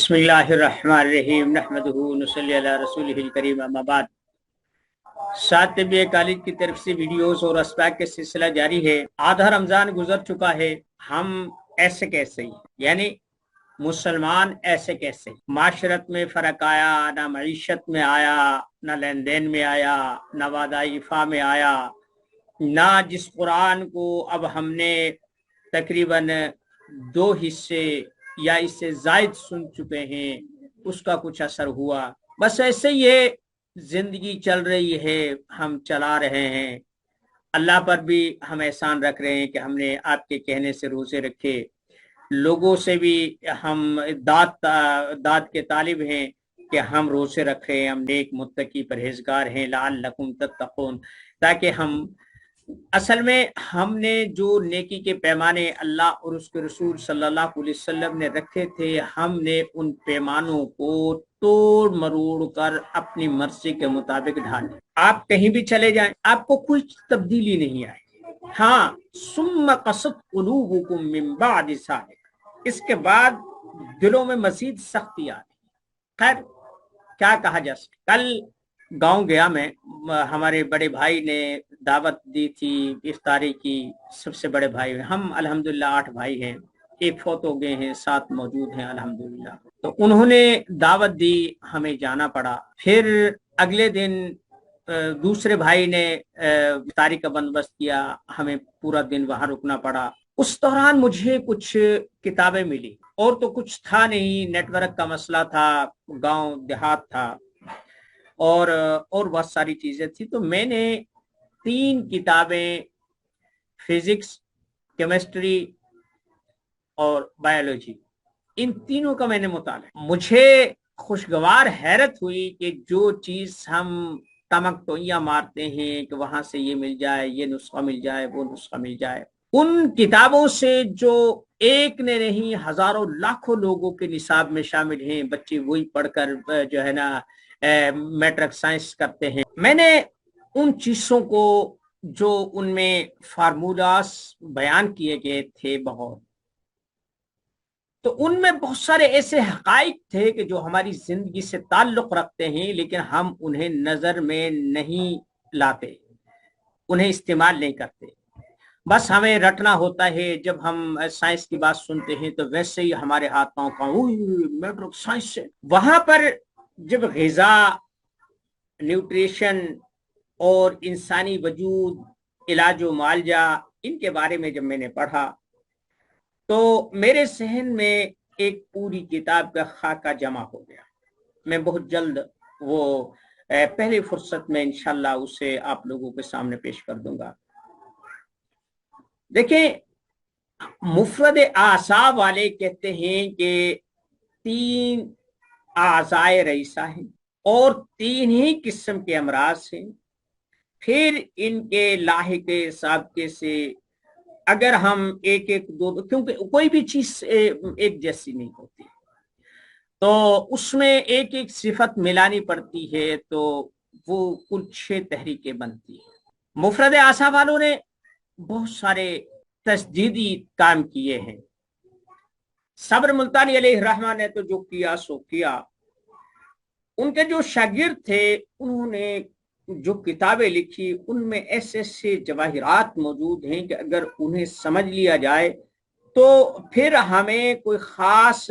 بسم اللہ الرحمن الرحیم نحمدہ ونصلی علی رسولہ الکریم اما بعد۔ ساتھ طب کالج کی طرف سے ویڈیوز اور اسباق کے سلسلہ جاری ہے۔ آدھا رمضان گزر چکا ہے، ہم ایسے کیسے ہی یعنی مسلمان ایسے کیسے معاشرت میں فرق آیا، نہ معیشت میں آیا، نہ لین دین میں آیا، نہ وعدہ وفا میں آیا، نہ جس قرآن کو اب ہم نے تقریباً 2 حصے یا اس سے زائد سن چکے ہیں اس کا کچھ اثر ہوا۔ بس ایسے یہ زندگی چل رہی ہے، ہم چلا رہے ہیں۔ اللہ پر بھی ہم احسان رکھ رہے ہیں کہ ہم نے آپ کے کہنے سے روزے رکھے، لوگوں سے بھی ہم داد کے طالب ہیں کہ ہم روزے رکھ رہے ہیں، ہم نیک متقی پرہیزگار ہیں لعلکم تتقون، تاکہ ہم اصل میں ہم نے جو نیکی کے پیمانے اللہ اور اس کے رسول صلی اللہ علیہ وسلم نے رکھے تھے، ہم نے ان پیمانوں کو توڑ مروڑ کر اپنی مرضی کے مطابق ڈھالے۔ آپ کہیں بھی چلے جائیں، آپ کو کوئی تبدیلی نہیں آئے۔ ہاں، ثم قست قلوبکم من بعد ذلک، اس کے بعد دلوں میں مزید سختی آ رہی۔ خیر کیا کہا جا سکتا۔ کل گاؤں گیا میں، ہمارے بڑے بھائی نے دعوت دی تھی افطاری کی، سب سے بڑے بھائی، ہم الحمدللہ 8 بھائی ہیں، ایک فوت ہو گئے ہیں، 7 موجود ہیں الحمدللہ۔ تو انہوں نے دعوت دی، ہمیں جانا پڑا۔ پھر اگلے دن دوسرے بھائی نے افطاری کا بندوبست کیا، ہمیں پورا دن وہاں رکنا پڑا۔ اس دوران مجھے کچھ کتابیں ملی، اور تو کچھ تھا نہیں، نیٹ ورک کا مسئلہ تھا، گاؤں دیہات تھا، اور بہت ساری چیزیں تھی۔ تو میں نے 3 کتابیں، فزکس، کیمسٹری اور بایولوجی، ان تینوں کا میں نے مطالعہ۔ مجھے خوشگوار حیرت ہوئی کہ جو چیز ہم تمک توئیاں مارتے ہیں کہ وہاں سے یہ مل جائے، یہ نسخہ مل جائے، وہ نسخہ مل جائے، ان کتابوں سے جو ایک نے نہیں ہزاروں لاکھوں لوگوں کے نصاب میں شامل ہیں، بچے وہی پڑھ کر جو ہے نا میٹرک سائنس کرتے ہیں۔ میں نے ان چیزوں کو جو ان میں فارمولاز بیان کیے گئے تھے بہت، تو ان میں بہت سارے ایسے حقائق تھے کہ جو ہماری زندگی سے تعلق رکھتے ہیں، لیکن ہم انہیں نظر میں نہیں لاتے، انہیں استعمال نہیں کرتے۔ بس ہمیں رٹنا ہوتا ہے۔ جب ہم سائنس کی بات سنتے ہیں تو ویسے ہی ہمارے ہاتھ پاؤں کا میٹرک سائنس سے، وہاں پر جب غذا، نیوٹریشن اور انسانی وجود، علاج و معالجہ، ان کے بارے میں جب میں نے پڑھا تو میرے ذہن میں ایک پوری کتاب کا خاکہ جمع ہو گیا۔ میں بہت جلد وہ پہلی فرصت میں انشاءاللہ اسے آپ لوگوں کے سامنے پیش کر دوں گا۔ دیکھیں، مفرد اعضاء والے کہتے ہیں کہ 3 اعضائے رئیسہ ہیں اور 3 ہی قسم کے امراض ہیں۔ پھر ان کے لاحقے سابقے سے اگر ہم ایک دو، کیونکہ کوئی بھی چیز ایک جیسی نہیں ہوتی، تو اس میں ایک ایک صفت ملانی پڑتی ہے، تو وہ کل 6 تحریکیں بنتی ہیں۔ مفرد اعضاء والوں نے بہت سارے تجدیدی کام کیے ہیں۔ صبر ملتانی علیہ الرحمہ نے تو جو کیا سو کیا۔ ان کے جو شاگرد تھے انہوں نے جو کتابیں لکھی، ان میں ایسے ایسے جواہرات موجود ہیں کہ اگر انہیں سمجھ لیا جائے تو پھر ہمیں کوئی خاص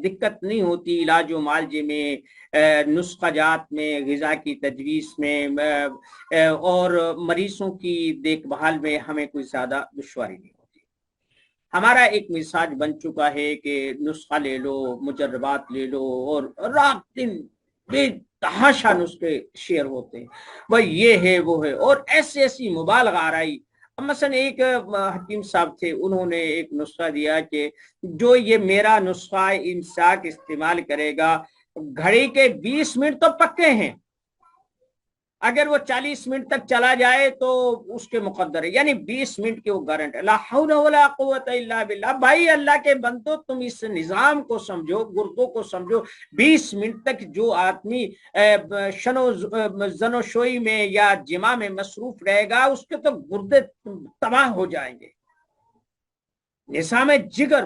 دقت نہیں ہوتی علاج و معالجے میں، نسخہ جات میں، غذا کی تجویز میں، اور مریضوں کی دیکھ بھال میں ہمیں کوئی زیادہ دشواری نہیں ہوتی۔ ہمارا ایک مزاج بن چکا ہے کہ نسخہ لے لو، مجربات لے لو، اور رات دن بے تحاشا نسخے شیئر ہوتے ہیں، وہ یہ ہے وہ ہے، اور ایسی مبالغہ آرائی۔ مثلا ایک حکیم صاحب تھے، انہوں نے ایک نسخہ دیا کہ جو یہ میرا نسخہ امساک استعمال کرے گا، گھڑی کے 20 منٹ تو پکے ہیں، اگر وہ 40 منٹ تک چلا جائے تو اس کے مقدر ہے، یعنی 20 منٹ کی وہ گارنٹی۔ لا حول ولا قوت الا باللہ۔ بھائی اللہ کے بندو، تم اس نظام کو سمجھو، گردوں کو سمجھو۔ 20 منٹ تک جو آدمی زن و شوئی میں یا جماع میں مصروف رہے گا، اس کے تو گردے تباہ ہو جائیں گے، نظام جگر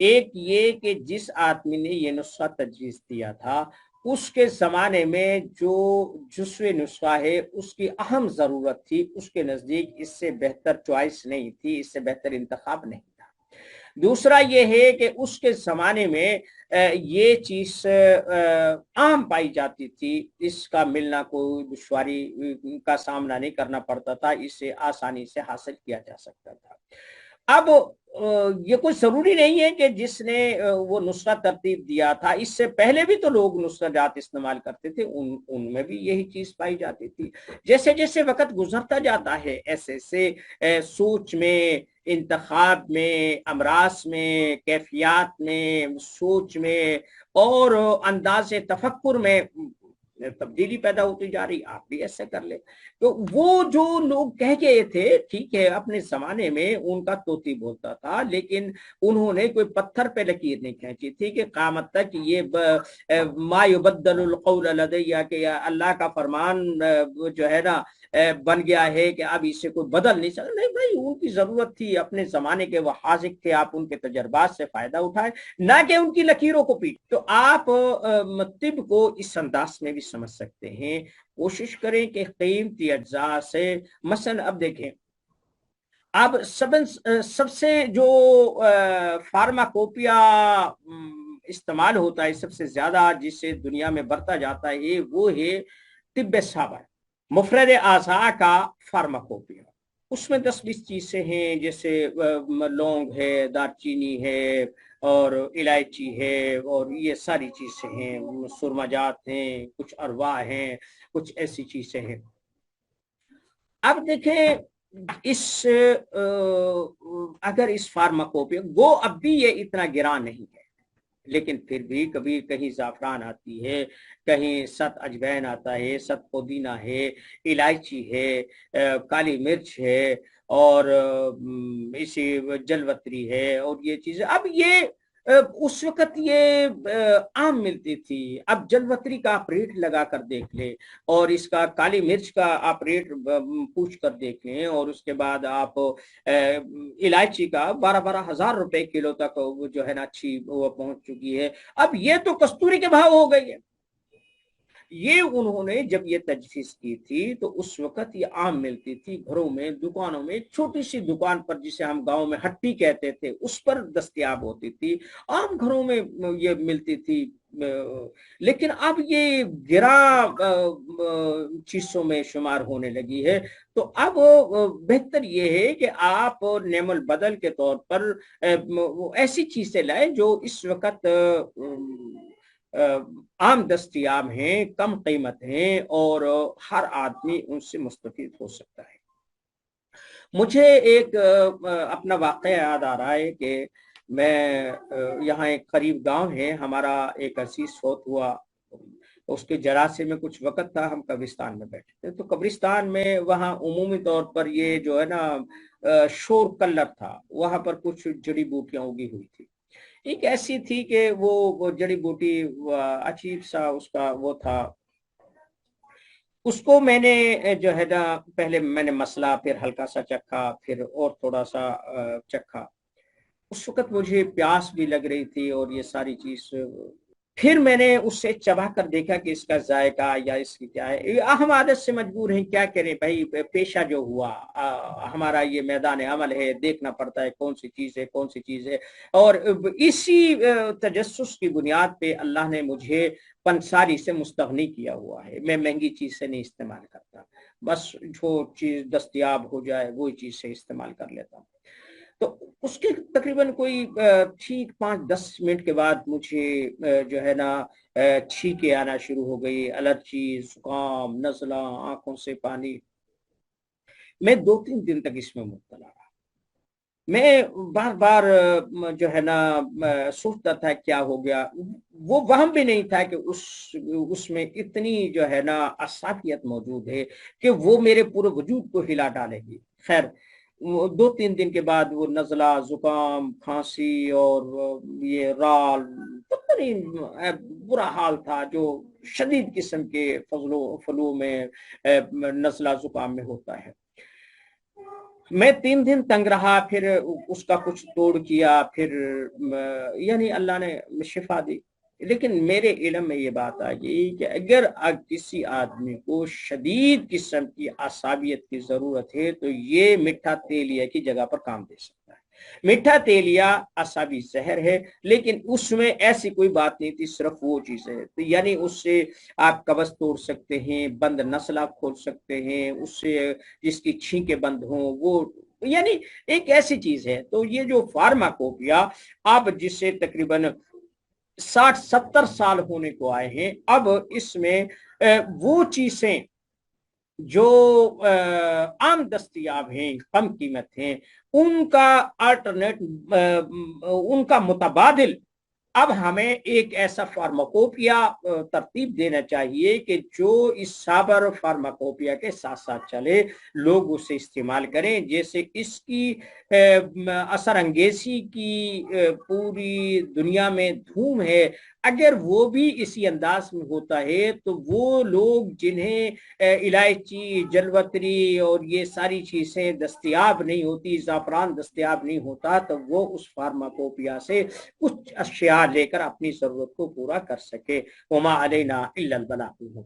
ایک یہ کہ جس آدمی نے یہ نسخہ تجویز دیا تھا اس کے زمانے میں جو جزوی نسخہ ہے اس کی اہم ضرورت تھی، اس کے نزدیک اس سے بہتر چوائس نہیں تھی، اس سے بہتر انتخاب نہیں تھا۔ دوسرا یہ ہے کہ اس کے زمانے میں یہ چیز عام پائی جاتی تھی، اس کا ملنا کوئی دشواری کا سامنا نہیں کرنا پڑتا تھا، اسے آسانی سے حاصل کیا جا سکتا تھا۔ اب یہ کوئی ضروری نہیں ہے کہ جس نے وہ نسخہ ترتیب دیا تھا، اس سے پہلے بھی تو لوگ نسخہ جات استعمال کرتے تھے، ان میں بھی یہی چیز پائی جاتی تھی۔ جیسے جیسے وقت گزرتا جاتا ہے ایسے ایسے سوچ میں، انتخاب میں، امراض میں، کیفیات میں، سوچ میں اور انداز تفکر میں تبدیلی پیدا ہوتی جا رہی۔ آپ بھی ایسے کر لیں۔ تو وہ جو لوگ کہہ گئے تھے، ٹھیک ہے، اپنے زمانے میں ان کا طوطی بولتا تھا، لیکن انہوں نے کوئی پتھر پہ لکیر نہیں کھینچی تھی کہ قیامت تک یہ ما یبدل القول لدی، کہ اللہ کا فرمان جو ہے نا بن گیا ہے کہ اب اسے کوئی بدل نہیں سکتا۔ نہیں بھائی، ان کی ضرورت تھی، اپنے زمانے کے وہ حاذق تھے، آپ ان کے تجربات سے فائدہ اٹھائے، نہ کہ ان کی لکیروں کو پیٹ۔ تو آپ طب کو اس انداز میں بھی سمجھ سکتے ہیں۔ کوشش کریں کہ قیمتی اجزاء سے، مثلا اب دیکھیں، اب سب سے جو فارماکوپیا استعمال ہوتا ہے سب سے زیادہ، جس سے دنیا میں برتا جاتا ہے، وہ ہے طب صحابہ، مفرد اعضاء کا فارماکوپیا۔ اس میں 10-20 چیزیں ہیں، جیسے لونگ ہے، دار چینی ہے اور الائچی ہے، اور یہ ساری چیزیں ہیں، سرما جات ہیں، کچھ ارواح ہیں، کچھ ایسی چیزیں ہیں۔ اب دیکھیں اس اگر اس فارماکوپیا وہ اب بھی یہ اتنا گراں نہیں ہے، لیکن پھر بھی کبھی کہیں زعفران آتی ہے، کہیں 7 اجوین آتا ہے، 7 پودینہ ہے، الائچی ہے، کالی مرچ ہے، اور اسی جلوتری ہے، اور یہ چیزیں اب یہ اس وقت یہ عام ملتی تھی۔ اب جلوتری کا آپ ریٹ لگا کر دیکھ لیں، اور اس کا کالی مرچ کا آپ ریٹ پوچھ کر دیکھ لیں، اور اس کے بعد آپ الائچی کا 12-12 ہزار روپے کلو تک جو ہے نا اچھی وہ پہنچ چکی ہے۔ اب یہ تو کستوری کے بھاؤ ہو گئی ہے۔ یہ انہوں نے جب یہ تجویز کی تھی تو اس وقت یہ عام ملتی تھی، گھروں میں، دکانوں میں، چھوٹی سی دکان پر جسے ہم گاؤں میں ہٹی کہتے تھے اس پر دستیاب ہوتی تھی، عام گھروں میں یہ ملتی تھی۔ لیکن اب یہ گراں چیزوں میں شمار ہونے لگی ہے۔ تو اب بہتر یہ ہے کہ آپ نعم البدل کے طور پر ایسی چیزیں لائیں جو اس وقت عام دستیاب ہیں، کم قیمت ہیں، اور ہر آدمی ان سے مستفید ہو سکتا ہے۔ مجھے ایک اپنا واقعہ یاد آ رہا ہے کہ میں یہاں ایک قریب گاؤں ہے ہمارا، ایک عزیز فوت ہوا، اس کے جنازے میں کچھ وقت تھا، ہم قبرستان میں بیٹھے تھے۔ تو قبرستان میں وہاں عمومی طور پر یہ جو ہے نا شور کلر تھا، وہاں پر کچھ جڑی بوٹیاں اگی ہوئی تھی۔ ایک ایسی تھی کہ وہ جڑی بوٹی عجیب سا اس کا وہ تھا، اس کو میں نے جو ہے نا پہلے میں نے مسلا، پھر ہلکا سا چکھا، پھر اور تھوڑا سا چکھا۔ اس وقت مجھے پیاس بھی لگ رہی تھی اور یہ ساری چیز، پھر میں نے اس سے چبا کر دیکھا کہ اس کا ذائقہ یا اس کی کیا ہے۔ ہم عادت سے مجبور ہیں، کیا کریں بھائی، پیشہ جو ہوا، ہمارا یہ میدان عمل ہے، دیکھنا پڑتا ہے کون سی چیز ہے کون سی چیز ہے۔ اور اسی تجسس کی بنیاد پہ اللہ نے مجھے پنساری سے مستغنی کیا ہوا ہے، میں مہنگی چیز سے نہیں استعمال کرتا، بس جو چیز دستیاب ہو جائے وہی چیز سے استعمال کر لیتا ہوں۔ تو اس کے تقریباً کوئی ٹھیک 5-10 منٹ کے بعد مجھے جو ہے نا چھینکیں آنا شروع ہو گئی، الرجی، زکام، نزلہ، آنکھوں سے پانی۔ میں 2-3 دن تک اس میں مبتلا رہا۔ میں بار بار جو ہے نا سوچتا تھا کیا ہو گیا، وہ وہم بھی نہیں تھا کہ اس میں اتنی جو ہے نا اصافیت موجود ہے کہ وہ میرے پورے وجود کو ہلا ڈالے گی۔ خیر 2-3 دن کے بعد وہ نزلہ، زکام، کھانسی اور یہ رال، پتہ نہیں برا حال تھا جو شدید قسم کے فلو میں نزلہ زکام میں ہوتا ہے۔ میں 3 دن تنگ رہا، پھر اس کا کچھ توڑ کیا، پھر یعنی اللہ نے شفا دی۔ لیکن میرے علم میں یہ بات آ گئی کہ اگر کسی آدمی کو شدید قسم کی اعصابیت کی ضرورت ہے تو یہ میٹھا تیلیہ کی جگہ پر کام دے سکتا ہے۔ میٹھا تیلیہ اعصابی زہر ہے، لیکن اس میں ایسی کوئی بات نہیں تھی، صرف وہ چیز ہے، یعنی اس سے آپ قبض توڑ سکتے ہیں، بند نسل آپ کھول سکتے ہیں، اس سے جس کی چھینکیں بند ہوں وہ، یعنی ایک ایسی چیز ہے۔ تو یہ جو فارماکوپیا، اب جس سے تقریباً 60-70 سال ہونے کو آئے ہیں، اب اس میں وہ چیزیں جو عام دستیاب ہیں، کم قیمت ہیں، ان کا آلٹرنیٹ، ان کا متبادل اب ہمیں ایک ایسا فارماکوپیا ترتیب دینا چاہیے کہ جو اس سابر فارماکوپیا کے ساتھ ساتھ چلے، لوگ اسے استعمال کریں، جیسے اس کی اثر انگیزی کی پوری دنیا میں دھوم ہے۔ اگر وہ بھی اسی انداز میں ہوتا ہے تو وہ لوگ جنہیں الائچی، جلوتری اور یہ ساری چیزیں دستیاب نہیں ہوتی، زعفران دستیاب نہیں ہوتا، تو وہ اس فارماکوپیا سے کچھ اشیاء لے کر اپنی ضرورت کو پورا کر سکے۔ وما علینا الا البلاغ۔